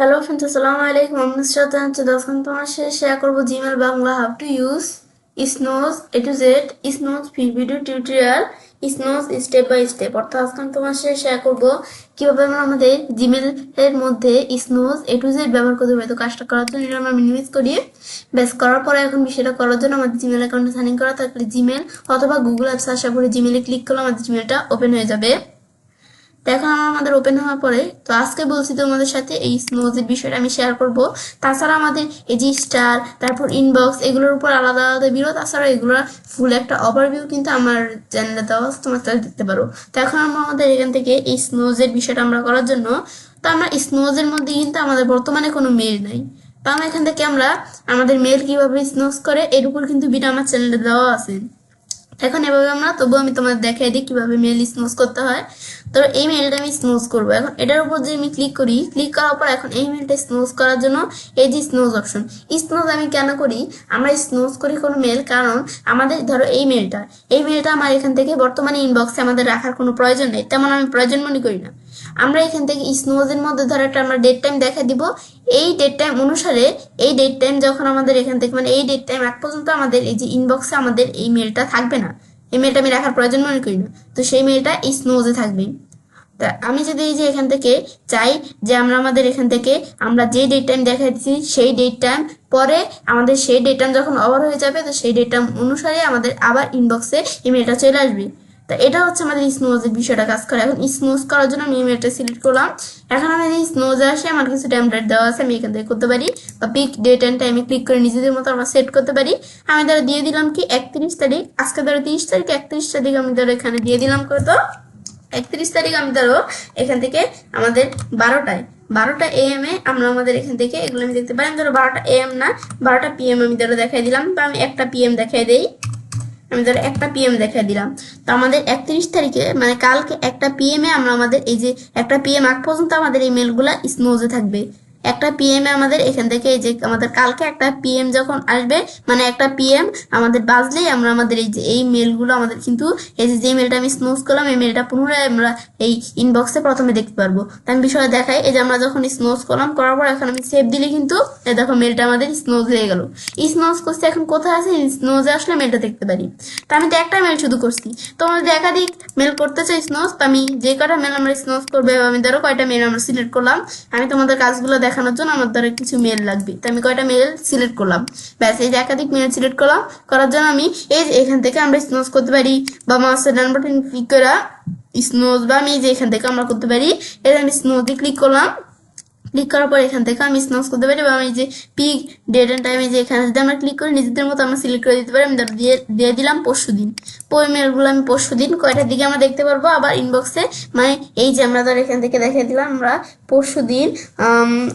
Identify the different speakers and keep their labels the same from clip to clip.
Speaker 1: Hello friends, আসসালামু আলাইকুম। আমি নুসরাত জাহান আজকে তোমার সাথে শেয়ার করবো Gmail Bangla how to use snooze A to Z snooze video tutorial snooze step by step. অর্থাৎ আজকে আমি তোমার সাথে শেয়ার করবো কিভাবে আমরা আমাদের জিমেল এর মধ্যে স্নোজ এ টু জেড ব্যবহার করতে পারি। তো কাজটা করার জন্য এটা আমরা মিনিমাইজ করি। বেস করার পরে এখন বিষয়টা করার জন্য আমাদের জিমেল অ্যাকাউন্টে সাইন ইন করা থাকলে জিমেল অথবা গুগল অ্যাপস আশা করে জিমেলে ক্লিক করলে আমাদের জিমেলটা ওপেন হয়ে যাবে। তো এখন আমাদের ওপেন হওয়ার পরে তো আজকে বলছি তোমাদের সাথে এই স্নোজের বিষয়টা আমি শেয়ার করব। তাছাড়া আমাদের এই যে স্টার, তারপর ইনবক্স, এগুলোর উপর আলাদা আলাদা ভিডিও, তাছাড়া এগুলোর ফুল একটা ওভারভিউ কিন্তু আমার চ্যানেলে দেওয়া আছে, তোমরা তাহলে দেখতে পারো। তো এখন আমরা আমাদের এখান থেকে এই স্নোজের বিষয়টা আমরা করার জন্য তো আমরা স্নোজের মধ্যে কিন্তু আমাদের বর্তমানে কোনো মেল নাই। তো আমরা এখান থেকে আমরা আমাদের মেল কিভাবে স্নোজ করে এর উপর কিন্তু ভিডিও আমার চ্যানেলে দেওয়া আছে। এখন এভাবে আমরা তবু আমি তোমাদের দেখাই দিই কিভাবে মেল স্নোজ করতে হয়। তো এই মেলটা আমি স্নোজ করবো। এখন এটার উপর যদি আমি ক্লিক করি, ক্লিক করার পর এখন এই মেলটা স্নোজ করার জন্য এই যে স্নোজ অপশন, স্নোজ আমি কেন করি, আমরা স্নোজ করি কোনো মেল কারণ আমাদের ধরো এই মেলটা আমার এখান থেকে বর্তমানে ইনবক্সে আমাদের রাখার কোনো প্রয়োজন নেই, তেমন আমি প্রয়োজন মনে করি না। আমরা এখান থেকে স্নোজের মধ্যে ধরো একটা আমরা ডেট টাইম দেখা দিব। এই ডেট টাইম অনুসারে এই ডেট টাইম যখন আমাদের এখান থেকে মানে এই ডেট টাইম এক পর্যন্ত আমাদের এই যে ইনবক্সে আমাদের এই মেলটা থাকবে না, এই মেলটা আমি রাখার প্রয়োজন মনে করি না। তো সেই মেলটা এই স্নোজে থাকবে। তা আমি যদি এই যে এখান থেকে চাই যে আমরা আমাদের এখান থেকে আমরা যে ডেট টাইম দেখাচ্ছি সেই ডেট টাইম পরে আমাদের সেই ডেট টাইম যখন ওভার হয়ে যাবে, তো সেই ডেট টাইম অনুসারে আমাদের আবার ইনবক্সে ইমেলটা চলে আসবে। তো এটা হচ্ছে আমাদের স্নোজের বিষয়টা কাজ করে। এখন স্নোজ করার জন্য আমি ইমেলটা সিলেক্ট করলাম। এখন আমি এই স্নোজে আসে আমার কিছু টাইমলাইন দেওয়া আছে, আমি এখান থেকে করতে পারি বা পিক ডেট অ্যান্ড টাইমে ক্লিক করে নিজেদের মতো আমরা সেট করতে পারি। আমি ধরো দিয়ে দিলাম কি 31 তারিখ, আজকে ধরো 30 তারিখ, 31 তারিখ আমি ধরো এখানে দিয়ে দিলাম কত 31 তারিখ। আমি ধরো এখান থেকে আমাদের 12টা AM এ আমরা আমাদের এখান থেকে এগুলো আমি দেখতে পাই। আমি ধরো 12টা AM না 12টা PM আমি ধরো দেখাই দিলাম, বা আমি 1টা PM দেখাই দেই। আমি ধরো 1টা PM দেখাই দিলাম। তো আমাদের 31 তারিখে মানে কালকে 1টা PM এ আমরা আমাদের এই যে 1টা PM আগ পর্যন্ত আমাদের এই মেলগুলা স্নোজে থাকবে। 1টা PM এ আমাদের এখান থেকে এই যে আমাদের কালকে 1টা PM যখন আসবে মানে 1টা PM আমাদের বাজলেই আমরা আমাদের এই যে এই মেলগুলো আমাদের কিন্তু এই যে মেলটা আমি স্নোজ করলাম এই মেলটা পুনরায় আমরা এই ইনবক্সে প্রথমে দেখতে পারবো। তো আমি বিষয়টা দেখাই, এই যে আমরা যখন স্নোজ করলাম করার পর এখন আমি সেভ দিলে কিন্তু এই দেখো মেলটা আমাদের স্নোজ হয়ে গেল। স্নোজ করছি এখন কোথায় আছে, স্নোজে আসলে মেলটা দেখতে পারি। তো আমি তো একটা মেল শুধু করছি, তোমরা যদি একাধিক মেল করতে চাই স্নোজ, তো আমি যে কটা মেল আমরা স্নোজ করবো আমি ধরো কয়টা মেল আমরা সিলেক্ট করলাম, আমি তোমাদের কাজগুলো দেখানোর জন্য আমার ধরো কিছু মেল লাগবে, তো আমি কয়টা মেল সিলেক্ট করলাম। ব্যাস এই যে একাধিক মেল সিলেক্ট করলাম করার জন্য আমি এই যে এখান থেকে আমরা স্নোজ করতে পারি বা মাউসের ডান বাটন ক্লিক করা স্নোজ, বা আমি যে এখান থেকে আমরা করতে পারি এই আমি স্নোজে ক্লিক করলাম। ক্লিক করার পর এখান থেকে আমি স্নোজ করতে পারি বা আমি যে পিক ডেট অ্যান্ড টাইমে যে এখানে যদি আমরা ক্লিক করি নিজেদের মতো আমরা সিলেক্ট করে দিতে পারি। আমি দিয়ে দিলাম পরশুদিন। মেলগুলো আমি পরশুদিন কয়টার দিকে আমরা দেখতে পারবো আবার ইনবক্সে, মানে এই যে আমরা ধরো এখান থেকে দেখিয়ে দিলাম আমরা পরশুদিন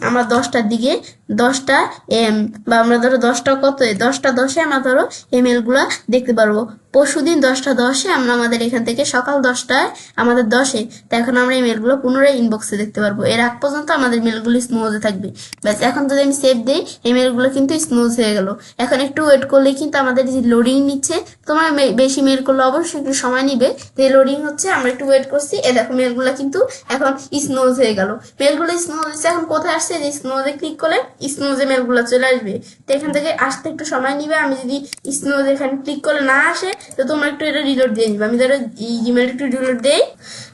Speaker 1: আমরা 10টার দিকে 10টা AM বা আমরা ধরো 10টা কত 10টা 10-এ আমরা ধরো এই মেলগুলো দেখতে পারবো। পরশুদিন 10টা 10-এ আমরা আমাদের এখান থেকে সকাল 10টায় আমাদের 10-এ, তো এখন আমরা এই মেলগুলো পুনরায় ইনবক্সে দেখতে পারবো। এর আগ পর্যন্ত আমাদের মেলগুলো স্নোজে থাকবে। ব্যাস এখন যদি আমি সেভ দিই এই মেলগুলো কিন্তু স্নোজ হয়ে গেল। এখন একটু ওয়েট করলেই কিন্তু আমাদের যে লোডিং নিচ্ছে, তোমার বেশি মেল করলে অবশ্যই একটু সময় নিবে, যে লোডিং হচ্ছে আমরা একটু ওয়েট করছি। এ দেখো মেলগুলো কিন্তু এখন স্নোজ হয়ে গেল। মেলগুলো স্নোজ হচ্ছে, এখন কোথায় আসছে যে স্নোজে ক্লিক করলে স্নোজে মেলগুলো চলে আসবে। তো এখান থেকে আসতে একটু সময় নিবে। আমি যদি স্নোজ এখানে ক্লিক করলে না আসে তো তোমরা একটু এটা রিলোড দিয়ে নিবে। আমি ধরো এই জিমেলটা একটু রিলোড দেই।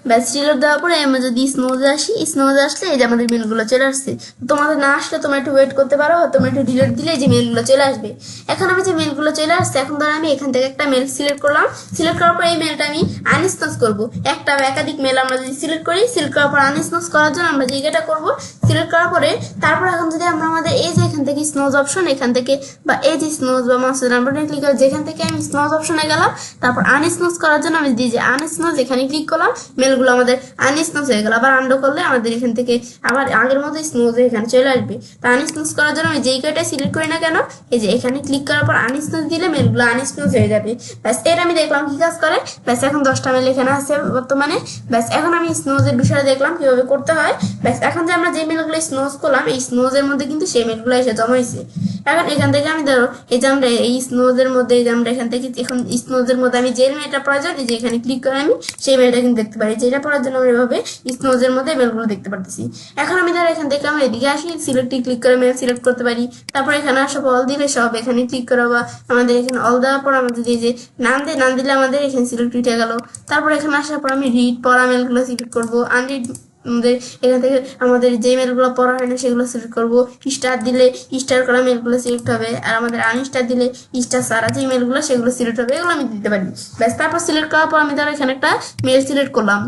Speaker 1: ব্যাস রিলোড দেওয়ার পরে আমরা যদি স্নোজে আসি, স্নোজে আসলে এই যে আমাদের মেলগুলো চলে আসছে। তোমাদের না আসলে তোমরা একটু ওয়েট করতে পারো, তোমরা একটু রিলোড দিলে যে মেলগুলো চলে আসবে। এখন আমি যে মেলগুলো চলে আসছে এখন ধরো আমি এখান থেকে একটা মেল সিলেক্ট করলাম। সিলেক্ট করার পর এই মেলটা আমি আনস্নোজ করবো। একটা একাধিক মেল আমরা যদি সিলেক্ট করি, সিলেক্ট করার পর আনস্নোজ করার জন্য আমরা জায়গাটা করবো সিলেক্ট করার পরে তারপর এখন যদি আমরা আমাদের এই যে এখান থেকে স্নোজ অপশন এখান থেকে বা এই যে স্নোজ বা মাউসের ডান বাটনে ক্লিক করে যেখান থেকে আমি স্নোজ অপশনে গেলাম, তারপর আনস্নোজ করার জন্য আমি দিই যে আনস্নোজ এখানে ক্লিক করলাম, মেলগুলো আমাদের আনস্নোজ হয়ে গেল। আবার আন্ডো করলে আমাদের এখান থেকে আবার আগের মতো স্নোজ এখানে চলে আসবে। তো আনস্নোজ করার জন্য আমি যেই কয়টা সিলেক্ট করি না কেন এই যে এখানে ক্লিক করার পর আনস্নোজ দিলে মেলগুলো আনস্নোজ হয়ে যাবে। ব্যাস এটা আমি দেখলাম কি কাজ করে। ব্যাস এখন 10টা মেল এখানে আছে বর্তমানে। ব্যাস এখন আমি স্নোজের বিষয়ে দেখলাম কিভাবে করতে হয়। ব্যাস এখন যে আমরা যে মেলগুলো স্নোজ করলাম এই স্নোজের মধ্যে কিন্তু সেই মেলগুলো এসে জমা হয়েছে। এখন এখান থেকে আমি ধরো এই যে আমরা এই স্নোজের মধ্যে এই যে আমরা এখান থেকে এখন স্নোজের মধ্যে আমি যে মেলটা প্রয়োজন এই যে এখানে ক্লিক করে আমি সেই মেলটা কিন্তু দেখতে পারি, যেটা পড়ার জন্য আমরা এভাবে স্নোজের মধ্যে মেলগুলো দেখতে পারতেছি। এখন আমি ধরো এখান থেকে আমরা এদিকে আসি, সিলেক্টে ক্লিক করে মেল সিলেক্ট করতে পারি। তারপর এখানে আসা অল দিলে সব এখানে ক্লিক করা বা আমাদের এখানে অল দেওয়ার পর আমাদের এই যে নাম দিলে আমাদের এখানে সিলেক্ট উঠে গেল। তারপর এখানে আসার পর আমি রিড পড়া মেলগুলো সিলেক্ট করবো, আনরিড আমাদের এখান থেকে আমাদের যে মেলগুলো পড়া হয় না সেগুলো সিলেক্ট করবো। স্টার দিলে স্টার করা মেলগুলো সিলেক্ট হবে, আর আমাদের আনস্টার দিলে স্টার সারা যে মেলগুলো সেগুলো সিলেক্ট হবে, এগুলো আমি দিতে পারি। ব্যাস তারপর সিলেক্ট করার পর আমি ধরো এখানে একটা মেল সিলেক্ট করলাম।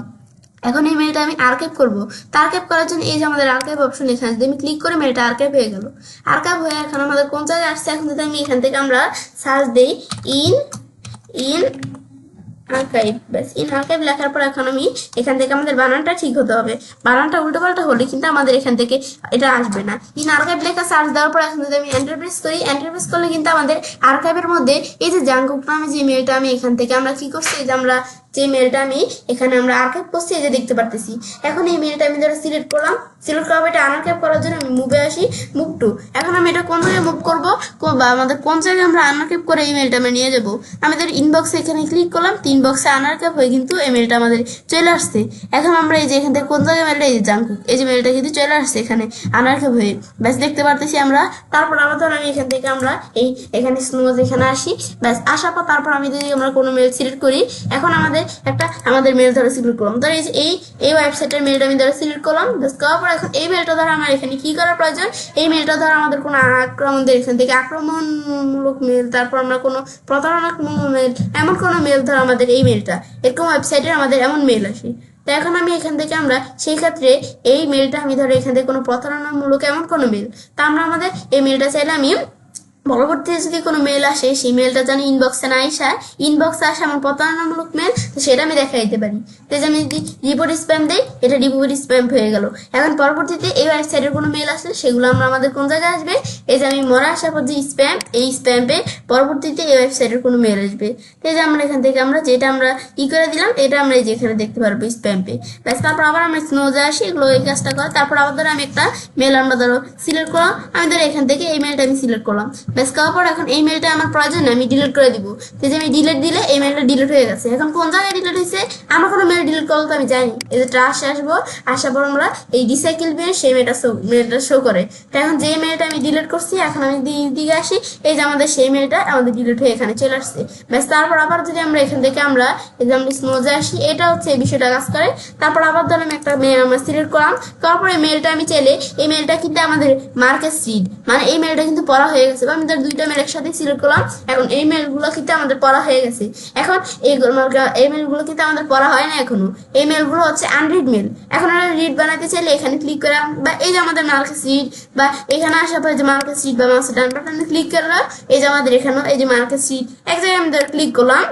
Speaker 1: এখন এই মেলটা আমি আর্কাইভ করবো। তা আর্কাইভ করার জন্য এই যে আমাদের আর্কাইভ অপশন এখানে যদি আমি ক্লিক করে মেলটা আর্কাইভ হয়ে গেল। আর্কাইভ হয়ে এখন আমাদের কোন জায়গায় আসছে, এখন যদি আমি এখান থেকে আমরা সার্চ দিই ইন আর্কাইভ, ব্যাস ইন আর্কাইভ লেখার পর এখন আমি এখান থেকে আমাদের বানানটা ঠিক হতে হবে। বানানটা উল্টো পাল্টা হলে কিন্তু আমাদের এখান থেকে এটা আসবে না। ইন আর্কাইভ লেখা সার্চ দেওয়ার পর এখন যদি আমি এন্টার প্রেস করি, এন্টার প্রেস করলে কিন্তু আমাদের আর্কাইভের মধ্যে এই যে জাঙ্কুক নামে যে মেলটা আমি এখান থেকে আমরা কি করছি, এই যে আমরা যে মেলটা আমি এখানে আমরা আর্কাইভ করছি এই যে দেখতে পারতেছি। এখন এই মেলটা আমি ধরো সিলেক্ট করলাম, সিলেক্ট করার এটা আনআর্কাইভ করার জন্য আমি মুভে আসি, মুভ টু। এখন আমি এটা কোন জায়গায় মুভ করবো বা আমাদের কোন জায়গায় আমরা আনআর্কাইভ করে এই মেলটা আমরা নিয়ে যাবো, আমি ধর ইনবক্সে এখানে ক্লিক করলাম, ইনবক্সে আনআর্কাইভ হয়ে কিন্তু এই মেলটা আমাদের চলে আসছে। এখন আমরা এই যে এখান থেকে কোন জায়গায় মেলটা এই যে জাঙ্কুক এই যে মেলটা কিন্তু চলে আসছে এখানে আনআর্কাইভ হয়ে, ব্যাস দেখতে পারতেছি আমরা। তারপর আবার ধর আমি এখান থেকে আমরা এখানে স্নোজ এখানে আসি, ব্যাস আসার পর তারপর আমি যদি আমরা কোনো মেল সিলেক্ট করি, এখন আমাদের মেল ধরে সিলেক্ট করলাম, ধর এই যে এই ওয়েবসাইটের মেলটা আমি ধরে সিলেক্ট করলাম। ব্যাস করার পর এখন এই মেলটা ধর আমার এখানে কি করার প্রয়োজন, এই মেলটা ধর আমাদের কোনো আমাদের এখান থেকে আক্রমণমূলক মেল, তারপর আমরা কোনো প্রতারণামূলক মেল, এমন কোনো মেল ধর আমাদের এই মেলটা এরকম ওয়েবসাইটের আমাদের এমন মেল আসে। তো এখন আমি এখান থেকে আমরা সেই ক্ষেত্রে এই মেলটা আমি ধরো এখান থেকে কোনো প্রতারণামূলক এমন কোনো মেল, তা আমরা আমাদের এই মেলটা চাইলে আমি পরবর্তীতে যদি কোনো মেল আসে সেই মেলটা জানি ইনবক্সে না আসে, ইনবক্সে আসে আমার প্রতারণামূলক মেল, তো সেটা আমি দেখাই দিতে পারি। তো যে আমি যদি রিপোর্ট স্প্যাম দিই, এটা রিপোর্ট স্প্যাম হয়ে গেল। এখন পরবর্তীতে এই ওয়েবসাইটের কোনো মেল আসলে সেগুলো আমাদের কোন জায়গায় আসবে, এই যে আমি মরা আসার পর যে স্প্যাম, এই স্প্যামে পরবর্তীতে এই ওয়েবসাইটের কোনো মেল আসবে। তো এই যে আমরা এখান থেকে আমরা যেটা আমরা ই করে দিলাম এটা আমরা এই যে এখানে দেখতে পারবো স্প্যামে। ব্যাস তারপর আবার আমরা স্নোজে আসি, এগুলো এই কাজটা করে। তারপর আবার ধরো আমি একটা মেল আমরা ধরো সিলেক্ট করলাম, আমি ধরো এখান থেকে এই মেলটা আমি সিলেক্ট করলাম। ব্যাস করার পর এখন এই মেলটা আমার প্রয়োজন আমি ডিলিট করে দিব। তো যে আমি ডিলিট দিলে এই মেলটা ডিলিট হয়ে গেছে। এখন কোন জায়গায় ডিলিট হয়েছে, আমার কোনো মেল ডিলিট করলে তো আমি জানি, এই যে ট্রাশে আসবো, আসার পর আমরা এই রিসাইকেল মেল সেই মেলটা শো করে। তো এখন যে মেলটা আমি ডিলিট করছি এখন আমি দিকে আসি, এই যে আমাদের সেই মেলটা আমাদের ডিলিট হয়ে এখানে চলে আসছে। ব্যাস তারপর আবার যদি আমরা এখান থেকে আমরা এই যে আমরা স্নোজে আসি, এটা হচ্ছে এই বিষয়টা কাজ করে। তারপর আবার ধরো আমি একটা মেল আমরা সিলেক্ট করলাম, তারপর এই মেলটা আমি চাইলে এই মেলটা কিন্তু আমাদের মার্কেট সিড মানে এই মেলটা কিন্তু পড়া হয়ে গেছে, বা আমি ধর দুইটা মেল একসাথে সিলেক্ট করলাম। এখন এই মেলগুলো কিন্তু আমাদের পড়া হয়ে গেছে। এখন এই মেলগুলো কিন্তু আমাদের পড়া হয় না এখনো, এই মেলগুলো হচ্ছে আনরিড মেল। এখন আমরা রিড বানাতে চাইলে এখানে ক্লিক করলাম, বা এই যে আমাদের মার্কেট সিড, বা এখানে আসার পর যে মার্কেট সিড বা মার্কেট ডান বাটনে ক্লিক করলাম, এই যে আমাদের এখানেও এই যে মার্কেট সিড এক জায়গায় আমি ক্লিক করলাম,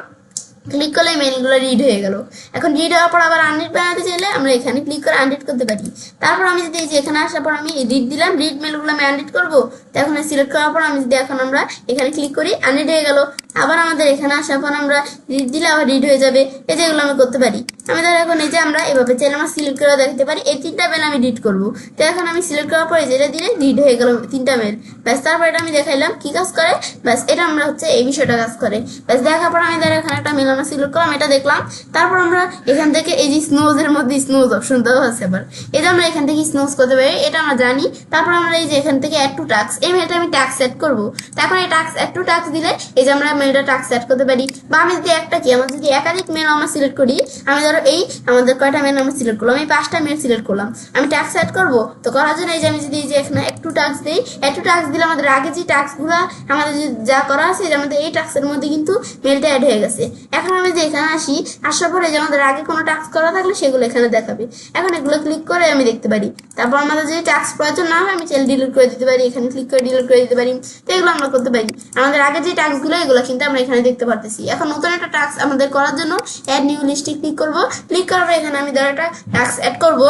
Speaker 1: ক্লিক করলে মেলগুলো রিড হয়ে গেল। এখন রিড হওয়ার পর আবার আনরিড বানাতে চাইলে আমরা এখানে ক্লিক করে আনরিড করতে পারি। তারপর আমি যদি এই যে এখানে আসার পর আমি রিড দিলাম, রিড মেলগুলো আমি আনরিড করবো। তো এখন সিলেক্ট করার পর আমি যদি এখন আমরা এখানে ক্লিক করি, আনরিড হয়ে গেল। আবার আমাদের এখানে আসার পর আমরা রিড দিলে আবার রিড হয়ে যাবে। এই যে এগুলো আমি করতে পারি। আমি ধর এখন এই যে আমরা এভাবে চাইলে আমরা সিলেক্ট করে দেখতে পারি এই তিনটা মেল আমি রিড করবো। তো এখন আমি সিলেক্ট করার পরে যেটা দিলে রিড হয়ে গেল তিনটা মেল। ব্যাস তারপর এটা আমি দেখাইলাম কি কাজ করে, ব্যাস এটা আমরা হচ্ছে এই বিষয়টা কাজ করে। ব্যাস দেখার পর আমি ধর এখানে একটা মেল আমরা সিলেক্ট করলাম, এটা দেখলাম। তারপর আমরা এখান থেকে এই যে স্নোজের মধ্যে স্নোজ অপশন দেওয়া আছে, আবার এই যে আমরা এখান থেকে স্নোজ করতে পারি, এটা আমরা জানি। তারপর আমরা এই যে এখান থেকে অ্যাড টু টাস্ক, এই মেলটা আমি টাস্ক সেট করবো। তারপর এই টাস্ক অ্যাড টু টাস্ক দিলে এই যে আমরা মেলটা টাস্ক সেট করতে পারি। বা আমি যদি একটা কি আমরা যদি একাধিক মেল আমরা সিলেক্ট করি, আমি ধরো এই আমাদের কয়টা মেল আমরা সিলেক্ট করলাম, এই 5টা মেল সিলেক্ট করলাম, আমি টাস্ক সেট করবো। তো করার জন্য এই যে আমি যদি এই যে এখানে একটু টাস্ক দিই, একটু টাস্ক দিলে আমাদের আগে যে টাস্কগুলো আমাদের যা করা আছে যে আমাদের এই টাস্কের মধ্যে কিন্তু মেলটা অ্যাড হয়ে গেছে। এখন আমি যে এখানে আসি, আসার পরে যে আমাদের আগে কোনো টাস্ক করা থাকলে সেগুলো এখানে দেখাবে। এখন এগুলো ক্লিক করে আমি দেখতে পারি। তারপর আমাদের যদি টাস্ক প্রয়োজন না হয় আমি চাইলে ডিলিট করে দিতে পারি, এখানে ক্লিক করে ডিলিট করে দিতে পারি। তো এগুলো আমরা করতে পারি। আমাদের আগে যে টাস্কগুলো এগুলো কিন্তু আমরা এখানে দেখতে পারতেছি। এখন নতুন একটা টাস্ক আমাদের করার জন্য অ্যাড নিউ লিস্টে ক্লিক করবো। ক্লিক করার পর এখানে আমি ধরো একটা টাস্ক অ্যাড করবো।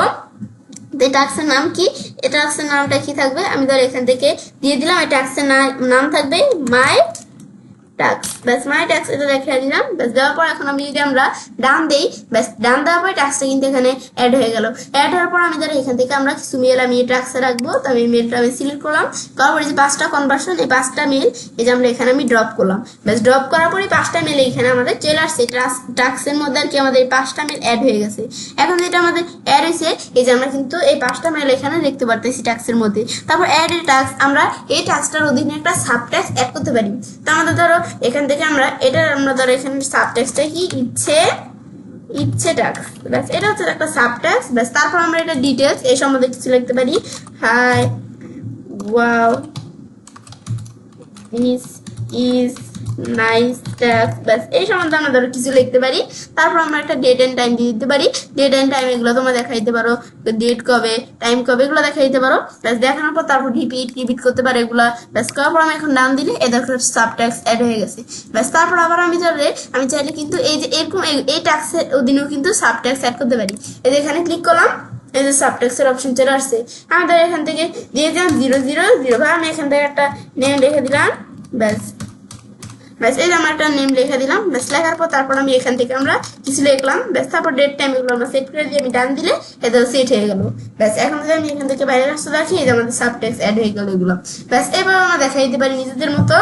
Speaker 1: এই টাস্কের নাম কি, এই টাস্কের নামটা কি থাকবে আমি ধর এখান থেকে দিয়ে দিলাম। এই টাস্কের নাম থাকবে মাই টাস্ক, ব্যাস মাই টাস্ক এটা দেখে দিলাম। ব্যাস দেওয়ার পর এখন আমি যদি আমরা ডান দেই, ব্যাস ডান দেওয়ার পর টাস্কটা কিন্তু এখানে অ্যাড হয়ে গেল। অ্যাড হওয়ার পর আমি ধরো এখান থেকে আমরা কিছু মেল আমি এই টাস্কে রাখবো, তো আমি মেলটা আমি সিলেক্ট করলাম, করার পরে যে 5টা কনভার্সন, এই 5টা মেল এই যে আমরা এখানে আমি ড্রপ করলাম। ব্যাস ড্রপ করার পরে 5টা মেল এখানে আমাদের চলে আসছে, টাস্কের মধ্যে আর কি আমাদের এই 5টা মেল অ্যাড হয়ে গেছে। এখন যেটা আমাদের অ্যাড হয়েছে এই যে আমরা কিন্তু এই 5টা মেল এখানে দেখতে পারতেছি টাস্কের মধ্যে। তারপর অ্যাড এ টাস্ক, আমরা এই টাস্কটার অধীনে একটা সাব টাস্ক অ্যাড করতে পারি। তো আমাদের ধরো এখান থেকে আমরা ধরো এখানে সাব টাস্কটা কি ইচ্ছে টাস্ক, ব্যাস এটা হচ্ছে একটা সাব টাস্ক। ব্যাস তারপর আমরা এটা ডিটেলস এই সম্বন্ধে কিছু লিখতে পারি, hi wow this is nice task, ব্যাস এই সম্বন্ধে আমরা ধরো কিছু লিখতে পারি। তারপর আমরা একটা ডেট এন্ড টাইম দিয়ে দিতে পারি, ডেট এন্ড টাইম এগুলো তোমরা দেখা দিতে পারো, ডেট কবে টাইম কবে এগুলো দেখা দিতে পারো। ব্যাস দেখানোর পর তারপর রিপিট করতে পারো এগুলা। ব্যাস করার পর আমি এখন ডান দিলে এই দেখো সাব টাস্ক অ্যাড হয়ে গেছে। ব্যাস তারপর আবার আমি চাইলে কিন্তু এই যে এরকম এই টাস্কের অধীনেও কিন্তু সাব টাস্ক অ্যাড করতে পারি। এই যে এখানে ক্লিক করলাম, এই যে সাবটেক্সের অপশন চলে আসছে, আমাদের এখান থেকে দিয়ে দিলাম 000 বা আমি এখান থেকে একটা নেম লিখে দিলাম। ব্যাস এই যে আমার একটা নেম লিখে দিলাম। ব্যাস লেখার পর তারপর আমি এখান থেকে আমরা কিছু লিখলাম। ব্যাস তারপর ডেট টাইম এগুলো আমরা সেট করে দিয়ে আমি ডান দিলে এটা সেট হয়ে গেল। ব্যাস এখন যদি আমি এখান থেকে বাইরে রাস্তা দেখি এই যে আমাদের সাবটেক্স অ্যাড হয়ে গেল এগুলো। ব্যাস এবার আমরা দেখাই দিতে পারি নিজেদের মতো।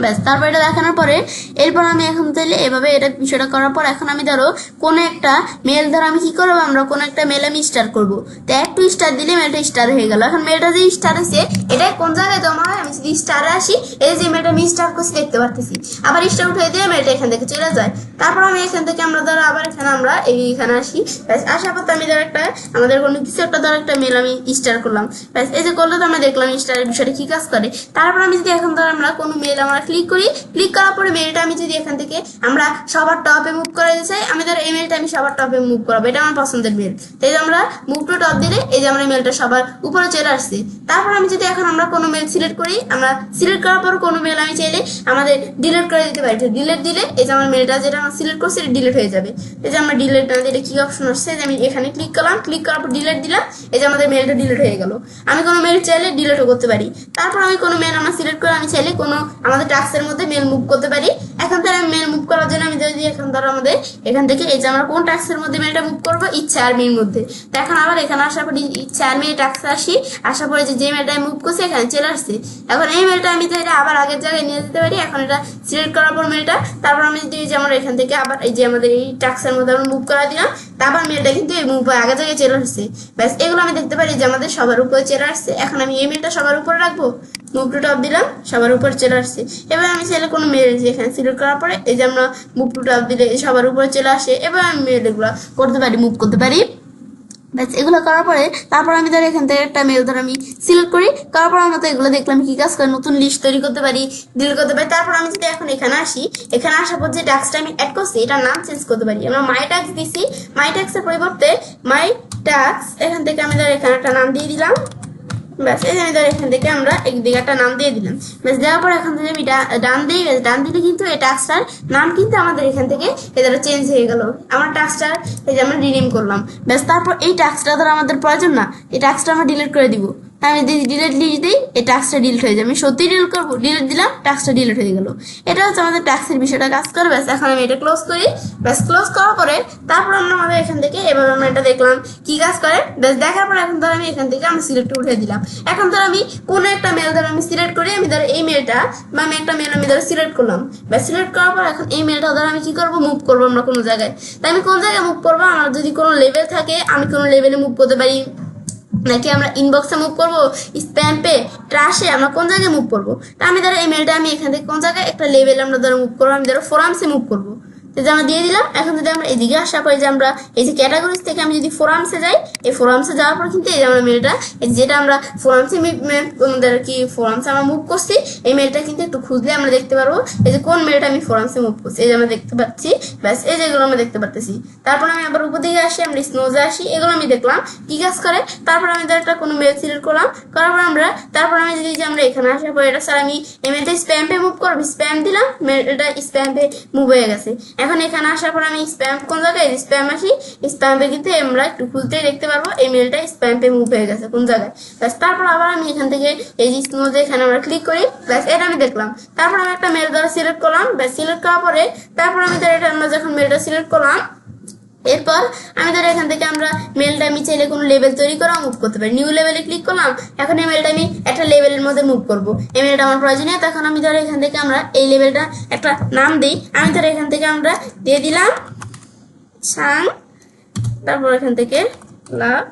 Speaker 1: ব্যাস তারপর এটা দেখানোর পরে এরপর আমি এখন তাহলে এভাবে এটা বিষয়টা করার পর এখন আমি ধরো কোনো একটা মেল ধরো আমি কি করবো, আমরা কোনো একটা মেল আমি স্টার করবো, তো একটু স্টার দিলে মেলটা স্টার হয়ে গেল। এখন মেলটা যে স্টার হয়েছে এটা কোন জায়গায় জমা হয়, আমি যদি স্টারে আসি এই যে মেলটা আমি স্টার করছি দেখতে পারতেছি, আবার স্টার উঠে দিয়ে মেলটা এখান থেকে চলে যায়। তারপর আমি এখান থেকে আমরা ধরো আবার এখানে আমরা এইখানে আসি। ব্যাস আসার পর আমি ধরো একটা আমাদের কোনো কিছু একটা ধরো একটা মেল আমি স্টার করলাম। ব্যাস এই যে করলে তো আমরা দেখলাম স্টারের বিষয়টা কি কাজ করে। তারপর আমি যদি এখন ধরো আমরা কোনো মেল আমরা ক্লিক করি, ক্লিক করার পরে মেলটা আমি যদি এখান থেকে আমরা সবার টপে মুভ করে চাই, আমি ধরো এই মেলটা আমি সবার টপে মুভ করাবো, এটা আমার পছন্দের মেল, তাই আমরা মুভ টু টপ দিলে এই যে আমরা মেলটা সবার উপরে চলে আসছে। তারপর আমি যদি এখন আমরা কোনো মেল সিলেক্ট করি, আমরা সিলেক্ট করার পর কোনো মেল আমি চাইলে আমাদের ডিলিট করে দিতে পারি, ডিলিট দিলে এই যে আমার মেলটা যেটা আমরা সিলেক্ট করছি এটা ডিলিট হয়ে যাবে। এই যে আমরা ডিলিট না দিলে কি অপশন আসছে, যে আমি এখানে ক্লিক করলাম, ক্লিক করার পর ডিলিট দিলাম, এই যে আমাদের মেলটা ডিলিট হয়ে গেল। আমি কোনো মেল চাইলে ডিলিটও করতে পারি। তারপর আমি কোনো মেল আমরা সিলেক্ট করে আমি চাইলে কোনো আমাদের টাস্কের মধ্যে মেল মুভ করতে পারি। এখন ধরো আমি মেল মুভ করার জন্য আমি যদি এখন ধরো আমাদের এখান থেকে এই যে আমরা কোন টাস্কের মধ্যে মেলটা মুভ করবো, ইচ্ছা আর্মির মধ্যে, তো এখন আবার এখানে আসার পরে ইচ্ছা আর্মি টাস্কে আসি, আসার পরে যে মেলটা মুভ করছে এখানে চলে আসছে। এখন এই মেলটা আমি চাইলে আবার আগের জায়গায় নিয়ে যেতে পারি। এখন এটা সিলেক্ট করার পর মেলটা তারপর আমি যদি যে আমরা এখান থেকে আবার এই যে আমাদের এই টাস্কের মধ্যে আমরা মুভ করা দিলাম, তারপর মেলটা কিন্তু এই মুভ আগের জায়গায় চলে আসছে। ব্যাস এগুলো আমি দেখতে পারি যে আমাদের সবার উপরে চলে আসছে। এখন আমি এই মেলটা সবার উপরে রাখবো, মুভ টু টপ দিলাম, সবার উপরে চলে আসছে। এবার আমি চাইলে কোনো মেল এখানে সিলেক্ট করার পরে এই যে আমরা মুভ টু টপ দিলে সবার উপরে চলে আসে। এবার আমি মেল এগুলো করতে পারি, মুভ করতে পারি। ব্যাস এগুলো করার পরে তারপর আমি ধরো এখান থেকে একটা মেল ধরো আমি সিলেক্ট করি, করার পর আমরা তো এগুলো দেখলাম কি কাজ করে, নতুন লিস্ট তৈরি করতে পারি, ডিলিট করতে পারি। তারপর আমি যদি এখন এখানে আসি, এখানে আসার পর যে টাস্কটা আমি অ্যাড করছি এটার নাম চেঞ্জ করতে পারি। আমরা মাই টাস্ক দিছি, মাই টাস্কের পরিবর্তে মাই টাস্ক এখান থেকে আমি ধরো এখানে একটা নাম দিয়ে দিলাম। ব্যাস এই আমি ধর এখান থেকে আমরা একদিকে একটা নাম দিয়ে দিলাম। ব্যাস দেওয়ার পর এখন যদি আমি ডান দিই, ডান দিলে কিন্তু এই টাস্কটার নাম কিন্তু আমাদের এখান থেকে এদের চেঞ্জ হয়ে গেল। আমার টাস্কটা এই যে আমরা রিনেম করলাম। ব্যাস তারপর এই টাস্কটা ধর আমাদের প্রয়োজন না, এই টাস্কটা আমরা ডিলিট করে দিব। আমি যদি ডিলিট লিখে দিই এই টাস্কটা ডিলিট হয়ে যাবে। আমি সত্যি ডিলিট করবো, ডিলিট দিলাম, টাস্কটা ডিলিট হয়ে গেল। এটা হচ্ছে আমাদের টাস্কের বিষয়টা কাজ করে। ব্যাস এখন আমি এটা ক্লোজ করি। ব্যাস ক্লোজ করার পরে তারপর আমরা আমাদের এখান থেকে এভাবে আমরা এটা দেখলাম কি কাজ করে। ব্যাস দেখার পর এখন ধর আমি এখান থেকে আমি সিলেক্ট উঠে দিলাম। এখন ধর আমি কোনো একটা মেল ধর আমি সিলেক্ট করি, আমি ধর এই মেলটা বা আমি একটা মেল আমি ধর সিলেক্ট করলাম। ব্যাস সিলেক্ট করার পর এখন এই মেলটা ধর আমি কি করবো, মুভ করবো আমরা কোনো জায়গায়। তাই আমি কোন জায়গায় মুভ করবো, আমার যদি কোনো লেভেল থাকে আমি কোনো লেভেলে মুভ করতে পারি, নাকি আমরা ইনবক্সে মুভ করবো, স্প্যামে, ট্রাশে, আমরা কোন জায়গায় মুভ করবো। তা আমি ধরো এই মেলটা আমি এখান থেকে কোন জায়গায় একটা লেভেল আমরা ধরো মুভ করবো, আমি ধরো ফোরামসে মুভ করবো, যে আমরা দিয়ে দিলাম। এখন যদি আমরা এদিকে আসা পাই যে আমরা এই যে ক্যাটাগরিজ থেকে আমি যদি ফোরামসে যাই, এই ফোরামসে যাওয়ার পর কিন্তু এই যে আমরা মেলটা যেটা আমরা ফোরামসে আমাদের কি ফোরামসে আমরা মুভ করছি, এই মেলটা কিন্তু একটু খুঁজলে আমরা দেখতে পারবো এই যে কোন মেলটা আমি ফোরামসে মুভ করছি, এই যে আমরা দেখতে পাচ্ছি। ব্যাস এই যেগুলো আমরা দেখতে পারতেছি। তারপর আমি আবার উপর দিকে আসি, আমরা স্নোজে আসি, এগুলো আমি দেখলাম কি কাজ করে। তারপর আমি একটা কোনো মেল সিলেক্ট করলাম, করার পর তারপর আমি যদি আমরা এখানে আসার পর এটা স্যার আমি এই মেলটা স্প্যামে মুভ করবো, স্প্যাম দিলাম, মেলটা স্প্যামে মুভ হয়ে গেছে। এখন এখানে আসার পর আমি স্প্যাম কোন জায়গায় স্প্যাম আসি, স্প্যামে কিন্তু আমরা একটু খুলতেই দেখতে পারবো এই মেলটা স্প্যামে মুভ হয়ে গেছে কোন জায়গায়। ব্যাস তারপর আবার আমি এখান থেকে এই যে স্নোজে এখানে আমরা ক্লিক করি, ব্যাস এটা আমি দেখলাম। তারপর আমি একটা মেল দ্বারা সিলেক্ট করলাম, ব্যাস সিলেক্ট করার পরে তারপর আমি এটা আমরা যখন মেলটা সিলেক্ট করলাম এরপর আমি ধরো এখান থেকে আমরা মেলটা আমি চাইলে কোনো লেভেল তৈরি করা মুভ করতে পারি, নিউ লেভেলে ক্লিক করলাম। এখন এই মেলটা আমি একটা লেভেলের মধ্যে মুভ করবো, এই মেলটা আমার প্রয়োজনীয়। তখন আমি ধরো এখান থেকে আমরা এই লেভেলটা একটা নাম দিই, আমি ধরো এখান থেকে আমরা দিয়ে দিলাম সাং, তারপর এখান থেকে লাভ,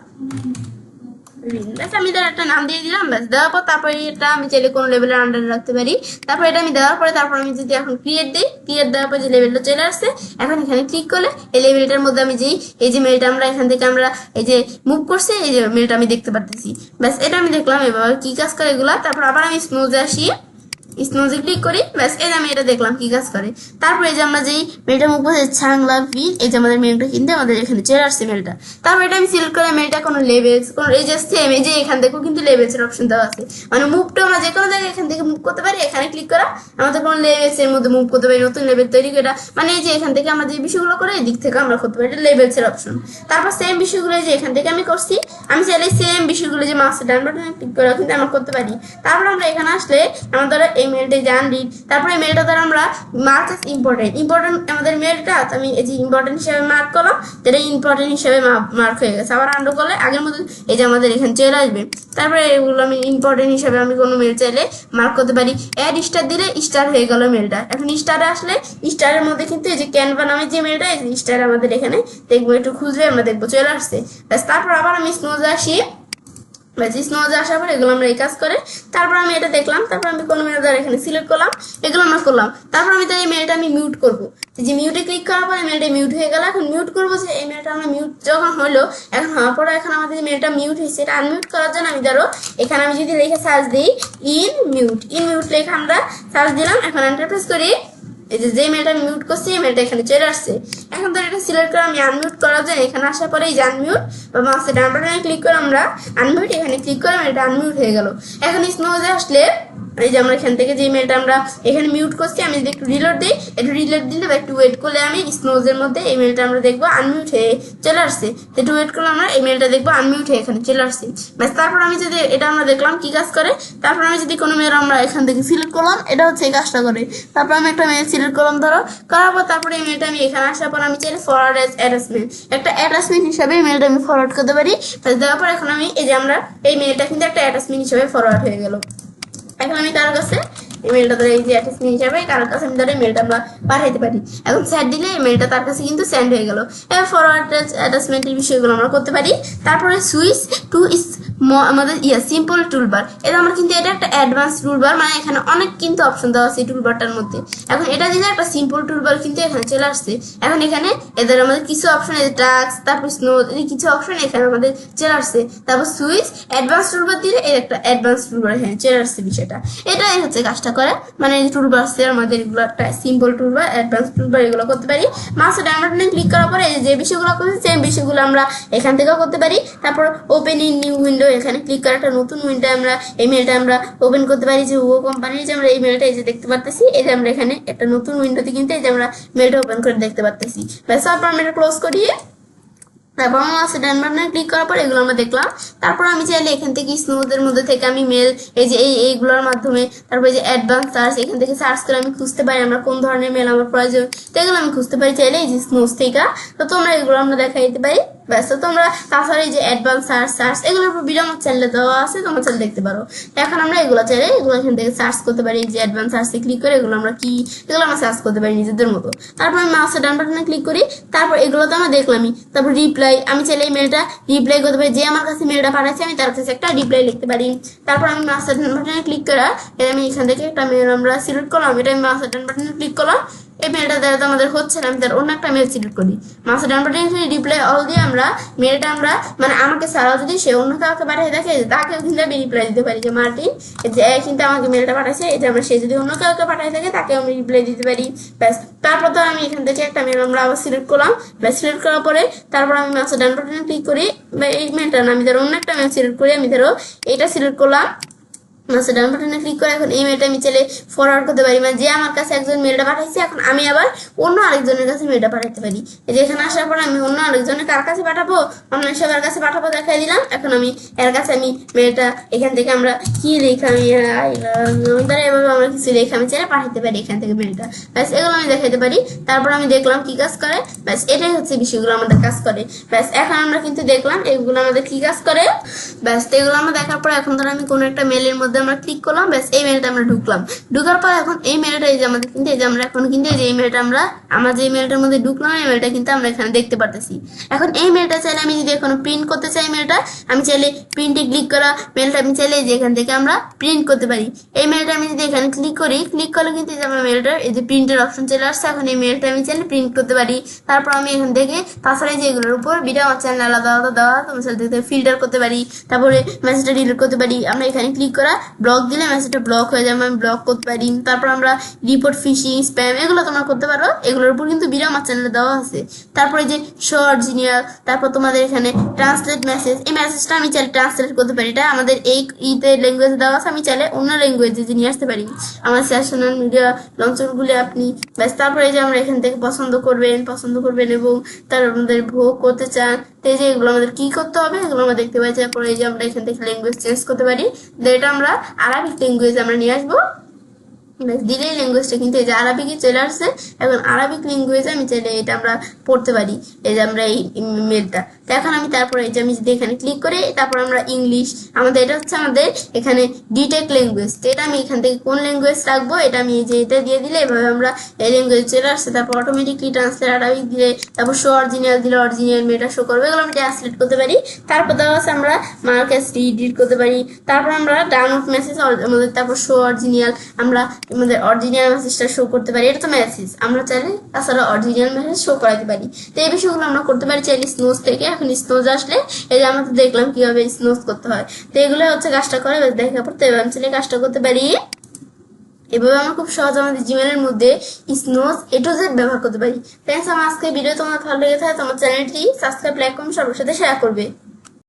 Speaker 1: আমি একটা নাম দিয়ে দিলাম। ব্যাস দেওয়ার পর তারপরে এটা আমি চাইলে কোনো লেভেলের আন্ডারে রাখতে পারি। তারপর এটা আমি দেওয়ার পরে তারপর আমি যদি এখন ক্রিয়েট দিই, ক্রিয়েট দেওয়ার পর যে লেভেলটা চলে আসছে, এখন এখানে ক্লিক করলে এই লেভেলটার মধ্যে আমি যেই এই যে মেলটা আমরা এখান থেকে আমরা এই যে মুভ করছি এই যে মেলটা আমি দেখতে পারতেছি। ব্যাস এটা আমি দেখলাম। এবার কি কাজ করে এগুলা, তারপর আবার আমি স্নোজে আসি, স্নোজে ক্লিক করি, ব্যাস এই যে আমি এটা দেখলাম কি কাজ করে। তারপরে এই যে আমরা যেই মেলটা মুখ করছি ছাংলা ভি, এই যে আমাদের মেলটা কিন্তু আমাদের এখানে চলে আসছে মেলটা। তারপর এটা আমি সিলেক্ট করে মেলটা কোনো লেভেলস কোনো এই যে সেম এই যে এখান থেকেও কিন্তু লেভেলসের অপশন দেওয়া আছে, মানে মুভটা আমরা যে কোনো জায়গায় এখান থেকে মুভ করতে পারি। এখানে ক্লিক করা আমাদের কোনো লেভেলস এর মধ্যে মুভ করতে পারি, নতুন লেভেল তৈরি করা, মানে এই যে এখান থেকে আমরা যে বিষয়গুলো করে এই দিক থেকে আমরা করতে পারি, এটা লেভেলস এর অপশন। তারপর সেম বিষয়গুলো যে এখান থেকে আমি করছি, আমি চাইলে সেম বিষয়গুলো যে মাউসের ডান বাটনে ক্লিক করে কিন্তু আমরা করতে পারি। তারপর আমরা এখানে আসলে আমাদের এই মেলটা জান রিড, তারপরে মেলটা দ্বারা আমরা মার্ক এস ইম্পর্টেন্ট আমাদের মেলটা আমি এই যে ইম্পর্টেন্ট হিসেবে মার্ক করলাম, যেটা ইম্পর্টেন্ট হিসেবে মার্ক হয়ে গেছে। আবার আন্ডু করলে আগের মতো এই যে আমাদের এখানে চলে আসবে। তারপরে এগুলো আমি ইম্পর্টেন্ট হিসেবে আমি কোনো মেল চাইলে মার্ক করতে পারি। অ্যাড স্টার দিলে স্টার হয়ে গেল মেলটা। এখন স্টারে আসলে স্টারের মধ্যে কিন্তু এই যে ক্যানভা নামে যে মেলটা এই স্টার আমাদের এখানে দেখবো, একটু খুঁজলে আমরা দেখবো চলে আসছে। ব্যাস তারপর আবার আমি স্নোজে আসি, স্নোজে আসার পর এগুলো আমরা এই কাজ করে তারপর আমি এটা দেখলাম। তারপর আমি কোনো মেল দ্বারা এখানে সিলেক্ট করলাম, এগুলো আমরা করলাম। তারপর আমি তাই এই মেলটা আমি মিউট করবো, যে মিউটে ক্লিক করার পরে মেলটা মিউট হয়ে গেল। এখন মিউট করবো যে এই মেলটা আমরা মিউট যখন হলো, এখন হওয়ার পরে এখন আমাদের যে মেলটা মিউট হয়েছে এটা আনমিউট করার জন্য আমি ধরো এখানে আমি যদি লিখে সার্চ দিই ইন মিউট লেখা আমরা সার্চ দিলাম। এখন এন্টার প্রেস করি, এই যে মেলটা আমি মিউট করছি এই মেলটা এখানে চলে আসছে। এখন তো এটা সিলেক্ট করে আমি আনমিউট করা যায়, এখানে আসার পরে এই যে আনমিউট বা মাউসের ডান বাটনে ক্লিক করে আমরা আনমিউট, এখানে ক্লিক করে এটা আনমিউট হয়ে গেল। এখন স্নোজে আসলে এই যে আমরা এখান থেকে যে মেলটা আমরা এখানে মিউট করছি, আমি যদি একটু রিলোড দিই, একটু রিলোড দিলে বা একটু ওয়েট করলে আমি স্নোজের মধ্যে এই মেলটা আমরা দেখবো আনমিউট হয়ে চলে আসছে। একটু ওয়েট করলে আমরা এই মেলটা দেখবো আনমিউট হয়ে এখানে চলে আসছে। ব্যাস তারপর আমি যদি এটা আমরা দেখলাম কি কাজ করে। তারপর আমি যদি কোনো মেল আমরা এখান থেকে সিলেক্ট করলাম, এটা হচ্ছে এই কাজটা করে। তারপর আমি একটা মেল সিলেক্ট করলাম ধরো, করার পর তারপরে এই মেলটা আমি এখানে আসার পর আমি চাইলে ফরওয়ার্ড এজ অ্যাটাচমেন্ট একটা অ্যাটাচমেন্ট হিসাবে এই মেলটা আমি ফরওয়ার্ড করতে পারি। দেওয়ার পর এখন আমি এই যে আমরা এই মেলটা কিন্তু একটা অ্যাটাচমেন্ট হিসাবে ফরওয়ার্ড হয়ে গেল। এখন আমি কারোর কাছে এই মেলটা ধরে এই যে অ্যাটাচমেন্ট হিসাবে কারোর কাছে আমি ধরে মেলটা আমরা পাঠাইতে পারি। এখন সেন্ড দিলে এই মেলটা তার কাছে কিন্তু সেন্ড হয়ে গেল। এবার ফরওয়ার্ড অ্যাটাচমেন্টের বিষয়গুলো আমরা করতে পারি। তারপরে সুইচ টু আমাদের সিম্পল টুলবার, এটা আমরা কিন্তু এটা একটা অ্যাডভান্স টুলবার, মানে এখানে অনেক কিন্তু অপশন দেওয়া আছে এই টুলবারটার মধ্যে। এখন এটা দিলে একটা সিম্পল টুলবার কিন্তু এখানে চলে আসছে। এখন এখানে এদের আমাদের কিছু অপশন এই টাস্ক, তারপর স্নো কিছু অপশন এখানে আমাদের চলে আসছে। তারপর সুইচ অ্যাডভান্স টুলবার দিলে এই একটা অ্যাডভান্স টুলবার এখানে চলে আসছে বিষয়টা। এটাই হচ্ছে কাজটা করে, মানে এই টুলবার আমাদের এগুলো একটা সিম্পল টুলবার, অ্যাডভান্স টুলবার এগুলো করতে পারি। মাউসে ডান বাটনে ক্লিক করার পরে যে বিষয়গুলো করছি সেই বিষয়গুলো আমরা এখান থেকেও করতে পারি। তারপর ওপেন ইন নিউ উইন্ডো এখানে ক্লিক করে একটা নতুন উইন্ডো আমরা এই মেলটা আমরা ওপেন করতে পারি। যে ও কোম্পানির যে আমরা এই মেলটা এই যে দেখতে পারতেছি, এই যে আমরা এখানে একটা নতুন উইন্ডোতে কিন্তু এই যে আমরা মেলটা ওপেন করে দেখতে পারতেছি। ব্যাস তারপর আমরা এটা ক্লোজ করিয়ে তারপর আমার আছে ডান বাটনে ক্লিক করার পর এগুলো আমরা দেখলাম। তারপর আমি চাইলে এখান থেকে স্নোজের মধ্যে থেকে আমি মেল এই যে এইগুলোর মাধ্যমে তারপরে যে অ্যাডভান্স সার্চ এখান থেকে সার্চ করে আমি খুঁজতে পারি আমরা কোন ধরনের মেল আমার প্রয়োজন, তো এগুলো আমি খুঁজতে পারি চাইলে এই যে স্নোজ থেকে। তো তোমরা এগুলো আমরা দেখাই দিতে পারি। ব্যাস তোমরা তাছাড়া এই যে অ্যাডভান্স সার্চ এগুলোর উপর ভিডিও আমার চ্যানেলে দেওয়া আছে, তোমরা চ্যানেল দেখতে পারো। এখন আমরা এগুলো চাইলে এগুলো এখান থেকে সার্চ করতে পারি। এই যে অ্যাডভান্স সার্চে ক্লিক করে এগুলো আমরা কি এগুলো আমরা সার্চ করতে পারি নিজেদের মতো। তারপর আমি মাউসের ডান বাটনে ক্লিক করি, তারপর এগুলো তো আমরা দেখলামই। তারপর রিপ্লাই আমি চাইলে এই মেলটা রিপ্লাই করতে পারি, যে আমার কাছে মেলটা পাঠাচ্ছে আমি তার কাছে একটা রিপ্লাই লিখতে পারি। তারপর আমি মাউসের ডান বাটনে ক্লিক করা আমি এখান থেকে একটা মেল আমরা সিলেক্ট করলাম, এটা আমি মাউসের ডান বাটনে ক্লিক করলাম। এই মেলটা দ্বারা তো আমাদের হচ্ছে না, আমি তার অন্য একটা মেল সিলেক্ট করি। মাউসের ডান বাটনে রিপ্লাই অল দিয়ে আমরা মেলটা আমরা মানে আমাকে ছাড়াও যদি সে অন্য কাউকে পাঠিয়ে থাকে তাকেও কিন্তু আমি রিপ্লাই দিতে পারি যে মার্টিন যে কিন্তু আমাকে মেলটা পাঠাচ্ছে, এটা আমরা সে যদি অন্য কাউকে পাঠিয়ে থাকে তাকেও আমি রিপ্লাই দিতে পারি। ব্যাস তারপর তো আমি এখান থেকে একটা মেল আমরা আবার সিলেক্ট করলাম। ব্যাস সিলেক্ট করার পরে তারপর আমি মাউসের ডান বাটনে ক্লিক করি, এই মেলটা না আমি ধরো অন্য একটা মেল সিলেক্ট করি, আমি ধরো এইটা সিলেক্ট করলাম। মাসে ডান বাটনে ক্লিক করে এখন এই মেলটা আমি চাইলে ফরওয়ার্ড করতে পারি, মানে যে আমার কাছে একজন মেলটা পাঠাইছে এখন আমি আবার অন্য আরেকজনের কাছে মেলটা পাঠাতে পারি। এই যে এখানে আসার পর আমি অন্য আরেকজনের কার কাছে পাঠাবো, অন্য সবার কাছে পাঠাবো দেখাই দিলাম। এখন আমি এর কাছে আমি মেলটা এখান থেকে আমরা কি লেখা আমি দ্বারা এভাবে আমরা কিছু লেখা আমি চাইলে পাঠাতে পারি এখান থেকে মেলটা, ব্যাস এগুলো আমি দেখাইতে পারি। তারপর আমি দেখলাম কি কাজ করে, ব্যাস এটাই হচ্ছে বিষয়গুলো আমাদের কাজ করে। ব্যাস এখন আমরা কিন্তু দেখলাম এগুলো আমাদের কি কাজ করে। ব্যাস এগুলো আমরা দেখার পর এখন ধর আমি কোনো একটা মেলের মধ্যে আমরা ক্লিক করলাম, ব্যাস এই মেলটা আমরা ঢুকলাম। ঢুকার পর এখন এই মেলটা এই যে আমাদের কিন্তু এই যে আমরা এখন কিন্তু এই যে এই মেলটা আমরা যে মেলটার মধ্যে ঢুকলাম এই মেলটা কিন্তু আমরা এখানে দেখতে পারতেছি। এখন এই মেলটা চাইলে আমি যদি এখন প্রিন্ট করতে চাই মেলটা, আমি চাইলে প্রিন্টে ক্লিক করা মেলটা আমি চাইলে যে এখান থেকে আমরা প্রিন্ট করতে পারি। এই মেলটা আমি যদি এখানে ক্লিক করি, ক্লিক করলে কিন্তু এই যে আমার মেলটার এই যে প্রিন্টের অপশন চলে আসছে। এখন এই মেলটা আমি চাইলে প্রিন্ট করতে পারি। তারপর আমি এখান থেকে তাছাড়া যে এগুলোর উপর ভিডিও আমার চ্যানেল আলাদা আলাদা দেওয়া, তোমার সাথে ফিল্টার করতে পারি, তারপরে মেসেজটা ডিলিট করতে পারি। আমরা এখানে ক্লিক করা ব্লক দিলে মেসেজটা ব্লক হয়ে যাবে, আমি ব্লক করতে পারি। তারপর আমরা রিপোর্ট ফিশিং স্প্যাম এগুলো তোমরা করতে পারো, এগুলোর উপর কিন্তু ভিডিও আমার চ্যানেলে দেওয়া আছে। তারপরে যে শো অরিজিনাল, তারপর তোমাদের এখানে ট্রান্সলেট মেসেজ, এই মেসেজটা আমি চাইলে ট্রান্সলেট করতে পারি। এটা আমাদের এই ল্যাঙ্গুয়েজ দেওয়া আছে, আমি চাইলে অন্য ল্যাঙ্গুয়েজে নিয়ে আসতে পারি আমার সেশনাল মিডিয়া লঞ্চনগুলি আপনি। ব্যাস তারপরে যে আমরা এখান থেকে পছন্দ করবেন এবং তার আমাদের ভোগ করতে চান, তো এই যে এগুলো আমাদের কি করতে হবে এগুলো আমরা দেখতে পাই। তারপরে এই যে আমরা এখান থেকে ল্যাঙ্গুয়েজ চেঞ্জ করতে পারি, এটা আমরা আরবিক ল্যাঙ্গুয়েজ আমরা নিয়ে আসবো। দিলে ল্যাঙ্গুয়েজটা কিন্তু এই যে আরবিকে চলে আসছে। এখন আরবিক ল্যাঙ্গুয়েজে আমি চাইলে এটা আমরা পড়তে পারি, এই যে আমরা এই মেলটা। তো এখন আমি তারপরে এই যে আমি যদি এখানে ক্লিক করি, তারপর আমরা ইংলিশ, আমাদের এটা হচ্ছে আমাদের এখানে ডিটেক ল্যাঙ্গুয়েজ। তো এটা আমি এখান থেকে কোন ল্যাঙ্গুয়েজ রাখবো এটা আমি এই যে এটা দিয়ে দিলে এভাবে আমরা এই ল্যাঙ্গুয়েজ চলে আসছে। তারপর অটোমেটিকলি ট্রান্সলেট আরবিক দিলে, তারপর শো অরিজিনাল দিলে অরিজিনাল মেলটা শো করবে, এগুলো আমি ট্রান্সলেট করতে পারি। তারপর দেওয়া আছে আমরা মার্কেস এডিট করতে পারি। তারপর আমরা ডাউনলোড মেসেজ আমাদের, তারপর শো অরিজিনাল আমরা আমাদের অরিজিনাল মেসেজটা শো করতে পারি। এটা তো মেসেজ, আমরা চাইলে তাছাড়া অরিজিনাল মেসেজ শো করাতে পারি। তো এই বিষয়গুলো আমরা করতে পারি চাইলে স্নোজ থেকে। এখন স্নোজ আসলে এই যে আমরা তো দেখলাম কিভাবে স্নোজ করতে হয়, তো এগুলো হচ্ছে কাজটা করে দেখার পর তো এবার চাইলে কাজটা করতে পারি। এভাবে আমরা খুব সহজ আমাদের জিমেলের মধ্যে স্নোজ A to Z ব্যবহার করতে পারি। ফ্রেন্ডস, আমার আজকে ভিডিও তোমার ভালো লেগে থাকে তোমার চ্যানেলটি সাবস্ক্রাইব, লাইক, কমেন্ট সবার সাথে শেয়ার করবে।